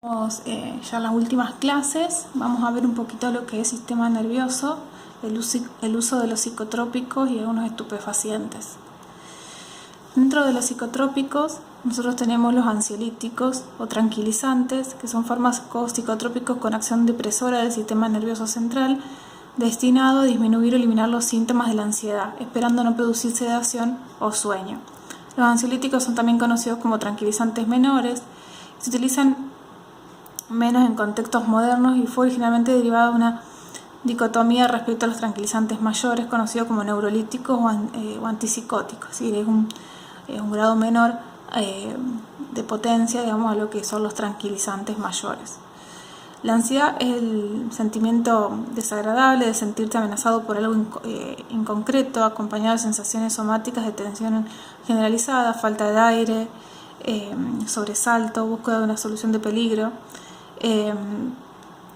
Ya en las últimas clases vamos a ver un poquito lo que es sistema nervioso, el uso de los psicotrópicos y algunos estupefacientes. Dentro de los psicotrópicos nosotros tenemos los ansiolíticos o tranquilizantes, que son fármacos psicotrópicos con acción depresora del sistema nervioso central, destinado a disminuir o eliminar los síntomas de la ansiedad, esperando no producir sedación o sueño. Los ansiolíticos son también conocidos como tranquilizantes menores, se utilizan menos en contextos modernos y fue originalmente derivado de una dicotomía respecto a los tranquilizantes mayores, conocidos como neurolíticos o antipsicóticos. ¿Sí? Es un grado menor de potencia, digamos, a lo que son los tranquilizantes mayores. La ansiedad es el sentimiento desagradable de sentirte amenazado por algo inconcreto, acompañado de sensaciones somáticas de tensión generalizada, falta de aire, sobresalto, búsqueda de una solución de peligro. Es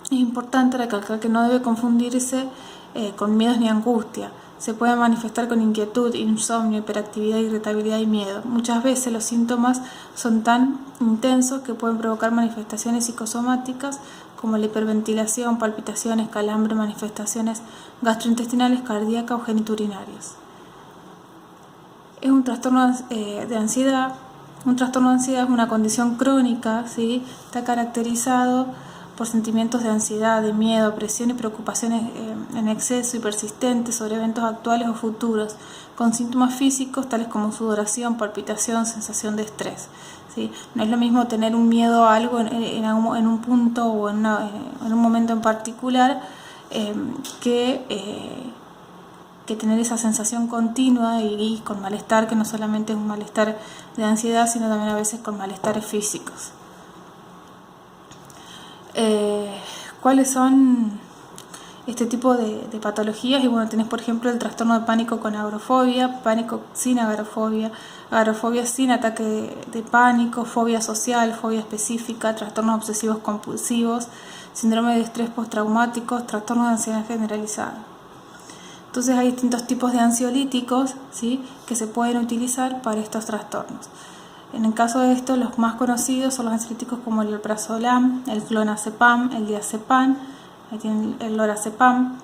importante recalcar que no debe confundirse con miedos ni angustia. Se puede manifestar con inquietud, insomnio, hiperactividad, irritabilidad y miedo. Muchas veces los síntomas son tan intensos que pueden provocar manifestaciones psicosomáticas como la hiperventilación, palpitaciones, calambre, manifestaciones gastrointestinales, cardíacas o geniturinarias. Es un trastorno de ansiedad. Un trastorno de ansiedad es una condición crónica, ¿sí? Está caracterizado por sentimientos de ansiedad, de miedo, presión y preocupaciones en exceso y persistentes sobre eventos actuales o futuros, con síntomas físicos tales como sudoración, palpitación, sensación de estrés. ¿Sí? No es lo mismo tener un miedo a algo en un punto o en un momento en particular que tener esa sensación continua y con malestar, que no solamente es un malestar de ansiedad, sino también a veces con malestares físicos. ¿Cuáles son este tipo de patologías? Y bueno, tenés por ejemplo el trastorno de pánico con agorafobia, pánico sin agorafobia, agorafobia sin ataque de pánico, fobia social, fobia específica, trastornos obsesivos compulsivos, síndrome de estrés postraumático, trastornos de ansiedad generalizada. Entonces hay distintos tipos de ansiolíticos, ¿sí?, que se pueden utilizar para estos trastornos. En el caso de estos, los más conocidos son los ansiolíticos como el alprazolam, el clonazepam, el diazepam, ahí tienen el lorazepam.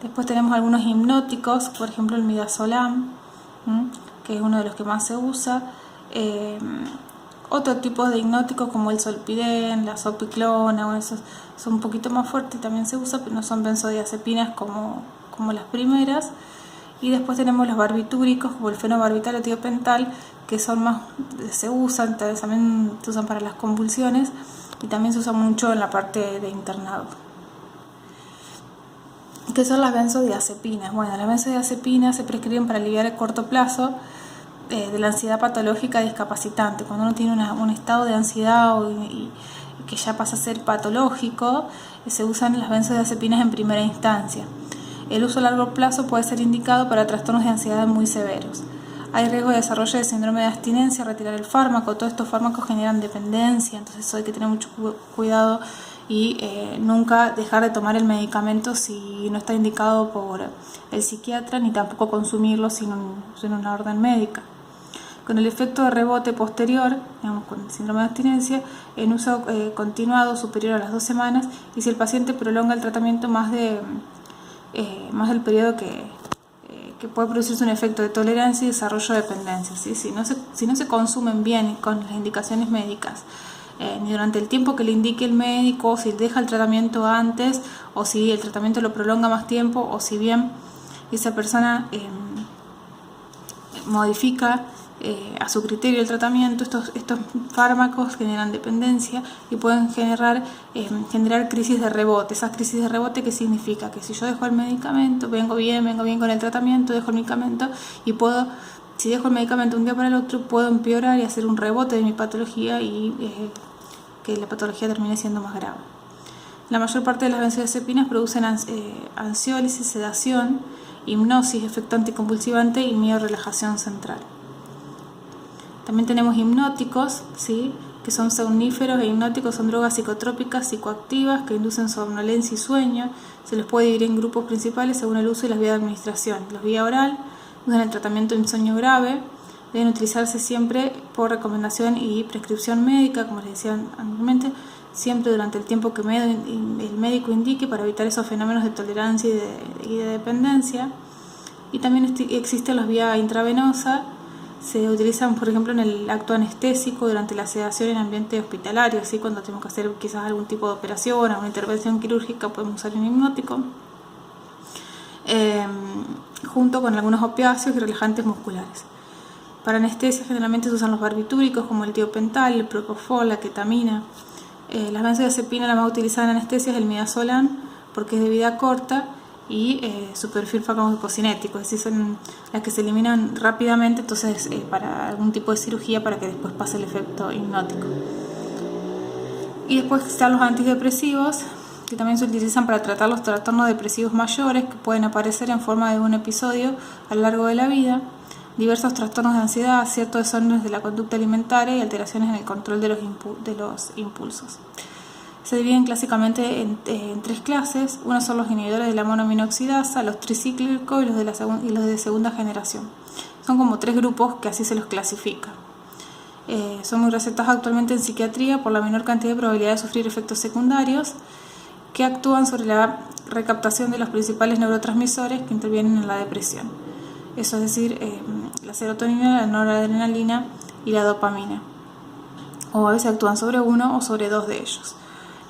Después tenemos algunos hipnóticos, por ejemplo el midazolam, que es uno de los que más se usa. Otro tipo de hipnóticos como el zolpidem, la zopiclona, bueno, esos son un poquito más fuertes y también se usa, pero no son benzodiazepinas como las primeras. Y después tenemos los barbitúricos como el fenobarbital o tiopental, que son más, se usan, también se usan para las convulsiones y también se usan mucho en la parte de internado. ¿Qué son las benzodiazepinas? Bueno, las benzodiazepinas se prescriben para aliviar a corto plazo de la ansiedad patológica discapacitante. Cuando uno tiene un estado de ansiedad y que ya pasa a ser patológico, se usan las benzodiazepinas en primera instancia. El uso a largo plazo puede ser indicado para trastornos de ansiedad muy severos. Hay riesgo de desarrollo de síndrome de abstinencia, retirar el fármaco. Todos estos fármacos generan dependencia, entonces hay que tener mucho cuidado y nunca dejar de tomar el medicamento si no está indicado por el psiquiatra, ni tampoco consumirlo sin una orden médica. Con el efecto de rebote posterior, digamos, con el síndrome de abstinencia, en uso continuado superior a las 2 semanas, y si el paciente prolonga el tratamiento más del periodo que puede producirse un efecto de tolerancia y desarrollo de dependencia, ¿sí? Si no se consumen bien con las indicaciones médicas, ni durante el tiempo que le indique el médico, si deja el tratamiento antes, o si el tratamiento lo prolonga más tiempo, o si bien esa persona modifica a su criterio el tratamiento, estos fármacos generan dependencia y pueden generar crisis de rebote. Esas crisis de rebote, ¿qué significa? Que si yo dejo el medicamento, vengo bien con el tratamiento, dejo el medicamento y si dejo el medicamento un día para el otro, puedo empeorar y hacer un rebote de mi patología y que la patología termine siendo más grave. La mayor parte de las benzodiazepinas producen ansiólisis, sedación, hipnosis, efecto anticonvulsivante y miorelajación central. También tenemos hipnóticos, ¿sí?, que son somníferos e hipnóticos, son drogas psicotrópicas psicoactivas que inducen somnolencia y sueño. Se les puede dividir en grupos principales según el uso y las vías de administración. La vía oral usan el tratamiento de insomnio grave, deben utilizarse siempre por recomendación y prescripción médica, como les decía anteriormente. siempre durante el tiempo que el médico indique para evitar esos fenómenos de tolerancia y de dependencia. Y también existen las vías intravenosa, se utilizan por ejemplo en el acto anestésico durante la sedación en ambiente hospitalario, ¿sí? Cuando tenemos que hacer quizás algún tipo de operación, alguna intervención quirúrgica, podemos usar un hipnótico, junto con algunos opiáceos y relajantes musculares. Para anestesia generalmente se usan los barbitúricos como el tiopental, el propofol, la ketamina. Las benzodiazepina la más utilizada en anestesia es el midazolam porque es de vida corta y su perfil farmacocinético, es decir, son las que se eliminan rápidamente, entonces para algún tipo de cirugía para que después pase el efecto hipnótico. Y después están los antidepresivos, que también se utilizan para tratar los trastornos depresivos mayores que pueden aparecer en forma de un episodio a lo largo de la vida, diversos trastornos de ansiedad, ciertos desórdenes de la conducta alimentaria y alteraciones en el control de los impulsos. Se dividen clásicamente en tres clases. Uno son los inhibidores de la monoaminoxidasa, los tricíclicos y los de segunda generación. Son como tres grupos que así se los clasifica. Son muy recetados actualmente en psiquiatría por la menor cantidad de probabilidad de sufrir efectos secundarios que actúan sobre la recaptación de los principales neurotransmisores que intervienen en la depresión. Eso es decir, la serotonina, la noradrenalina y la dopamina. O a veces actúan sobre uno o sobre dos de ellos.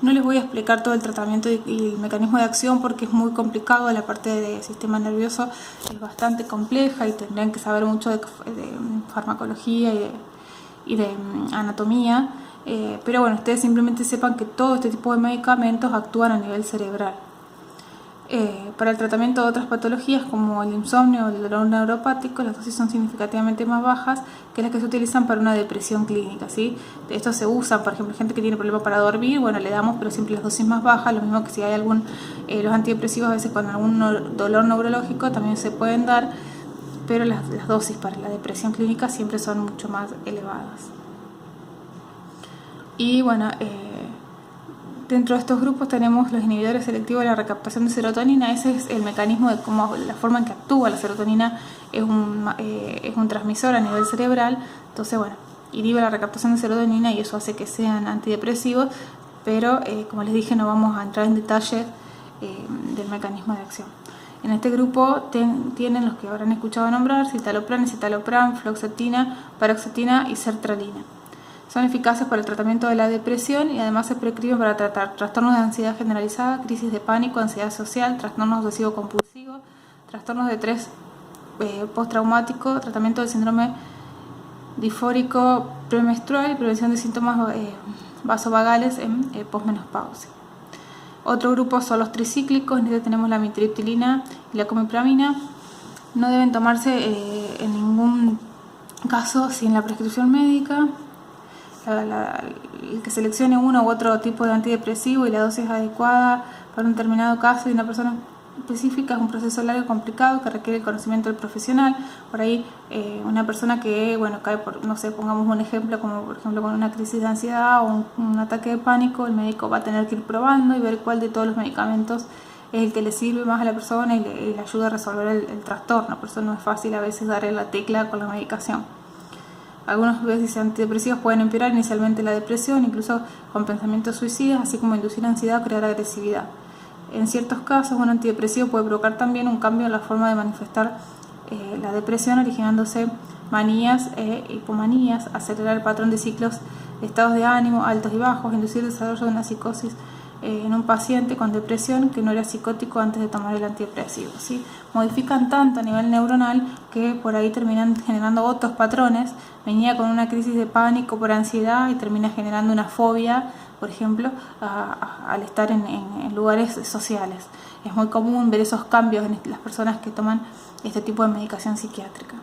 No les voy a explicar todo el tratamiento y el mecanismo de acción porque es muy complicado. La parte del sistema nervioso es bastante compleja y tendrían que saber mucho de farmacología y de anatomía. Pero bueno, ustedes simplemente sepan que todo este tipo de medicamentos actúan a nivel cerebral. Para el tratamiento de otras patologías como el insomnio o el dolor neuropático, las dosis son significativamente más bajas que las que se utilizan para una depresión clínica, ¿sí? Estos se usan, por ejemplo, gente que tiene problemas para dormir, bueno, le damos, pero siempre las dosis más bajas, lo mismo que si hay los antidepresivos a veces con algún dolor neurológico también se pueden dar, pero las dosis para la depresión clínica siempre son mucho más elevadas. Y bueno, dentro de estos grupos tenemos los inhibidores selectivos de la recaptación de serotonina. Ese es el mecanismo de cómo, la forma en que actúa la serotonina. Es un transmisor a nivel cerebral, entonces bueno, inhibe la recaptación de serotonina y eso hace que sean antidepresivos, pero como les dije no vamos a entrar en detalle del mecanismo de acción. En este grupo tienen los que habrán escuchado nombrar: citalopram, escitalopram, fluoxetina, paroxetina y sertralina. Son eficaces para el tratamiento de la depresión y además se prescriben para tratar trastornos de ansiedad generalizada, crisis de pánico, ansiedad social, trastornos obsesivo-compulsivos, trastornos de estrés postraumático, tratamiento del síndrome disfórico premenstrual y prevención de síntomas vasovagales en posmenopausia. Otro grupo son los tricíclicos. En este tenemos la amitriptilina y la comipramina. No deben tomarse en ningún caso sin la prescripción médica. El que seleccione uno u otro tipo de antidepresivo y la dosis adecuada para un determinado caso y una persona específica es un proceso largo y complicado que requiere el conocimiento del profesional. Por ahí una persona que cae por, no sé, pongamos un ejemplo como por ejemplo con una crisis de ansiedad o un ataque de pánico, el médico va a tener que ir probando y ver cuál de todos los medicamentos es el que le sirve más a la persona y le ayuda a resolver el trastorno. Por eso no es fácil a veces darle la tecla con la medicación. Algunos veces antidepresivos pueden empeorar inicialmente la depresión, incluso con pensamientos suicidas, así como inducir ansiedad o crear agresividad. En ciertos casos, un antidepresivo puede provocar también un cambio en la forma de manifestar la depresión, originándose manías e hipomanías, acelerar el patrón de ciclos, estados de ánimo altos y bajos, inducir el desarrollo de una psicosis en un paciente con depresión que no era psicótico antes de tomar el antidepresivo, ¿sí? Modifican tanto a nivel neuronal que por ahí terminan generando otros patrones. Venía con una crisis de pánico por ansiedad y termina generando una fobia, por ejemplo, al estar en lugares sociales. Es muy común ver esos cambios en las personas que toman este tipo de medicación psiquiátrica.